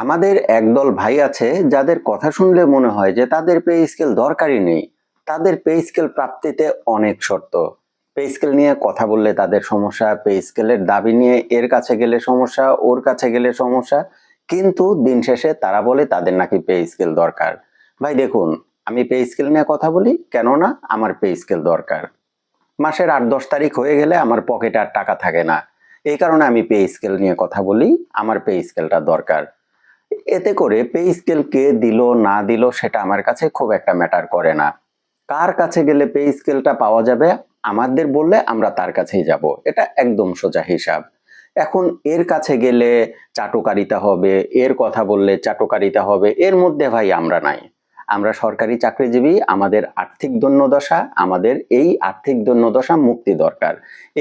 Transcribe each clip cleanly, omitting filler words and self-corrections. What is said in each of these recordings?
আমাদের একদল ভাই আছে যাদের কথা শুনলে মনে হয় যে তাদের পে স্কেল দরকারই নেই। তাদের পে স্কেল প্রাপ্তিতে অনেক শর্ত। পে স্কেল নিয়ে কথা বললে তাদের সমস্যা, পে স্কেলের দাবি নিয়ে এর কাছে গেলে সমস্যা, ওর কাছে গেলে সমস্যা। কিন্তু দিন শেষে তারা বলে তাদের নাকি পে স্কেল দরকার। ভাই দেখুন, আমি পে স্কেল নিয়ে কথা বলি কেননা আমার পে স্কেল দরকার। মাসের ৮-১০ তারিখ হয়ে গেলে আমার পকেটে আর টাকা থাকে না। এই কারণে আমি পে স্কেল নিয়ে কথা বলি, আমার পে স্কেলটা দরকার। এতে করে পে স্কেল কে দিল না দিল সেটা আমার কাছে খুব একটা ম্যাটার করে না। কার কাছে গেলে পে স্কেলটা পাওয়া যাবে আমাদের বললে আমরা তার কাছেই যাব, এটা একদম সোজা হিসাব। এখন এর কাছে গেলে চাটুকারিতা হবে, এর কথা বললে চাটুকারিতা হবে, এর মধ্যে ভাই আমরা নাই। আমরা সরকারি চাকরিজীবী, আমাদের আর্থিক দৈন্যদশা, আমাদের এই আর্থিক দৈন্যদশা মুক্তি দরকার।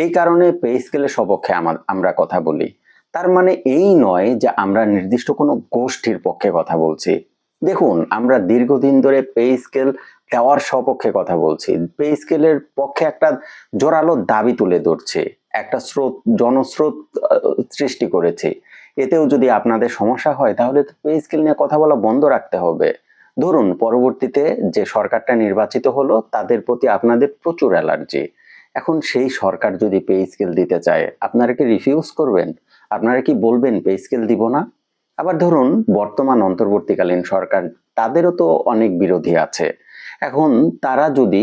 এই কারণে পে স্কেলের সপক্ষে আমরা কথা বলি। তার মানে এই নয় যে আমরা নির্দিষ্ট কোনো গোষ্ঠীর পক্ষে কথা বলছি। দেখুন, আমরা দীর্ঘদিন ধরে পে স্কেল দেওয়ার সপক্ষে কথা বলছি। পে স্কেলের পক্ষে একটা জোরালো দাবি তুলে ধরছি, একটা জনস্রোত সৃষ্টি করেছি। এতেও যদি আপনাদের সমস্যা হয় তাহলে তো পে স্কেল নিয়ে কথা বলা বন্ধ রাখতে হবে। ধরুন পরবর্তীতে যে সরকারটা নির্বাচিত হলো তাদের প্রতি আপনাদের প্রচুর অ্যালার্জি। এখন সেই সরকার যদি পে স্কেল দিতে চায় আপনারা কি রিফিউজ করবেন? আপনারা কি বলবেন পে স্কেল দিব না? আবার ধরুন বর্তমান অন্তর্বর্তীকালীন সরকার, তাদেরও তো অনেক বিরোধী আছে। এখন তারা যদি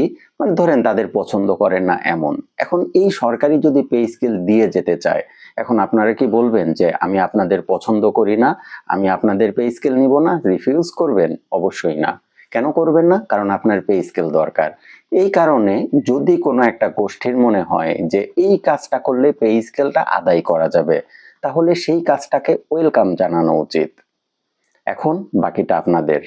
ধরেন তাদের পছন্দ করেন না এমন, এখন এই সরকারই যদি পে স্কেল দিয়ে যেতে চায়, এখন আপনারা কি বলবেন যে আমি আপনাদের পছন্দ করি না, আমি আপনাদের পে স্কেল নিব না? রিফিউজ করবেন? অবশ্যই না। কেন করবেন না? কারণ আপনার পে স্কেল দরকার। এই কারণে যদি কোনো একটা গোষ্ঠীর মনে হয় যে এই কাজটা করলে পে স্কেলটা আদায় করা যাবে, তাহলে সেই কাজটাকে ওয়েলকাম জানানো উচিত। এখন বাকিটা আপনাদের।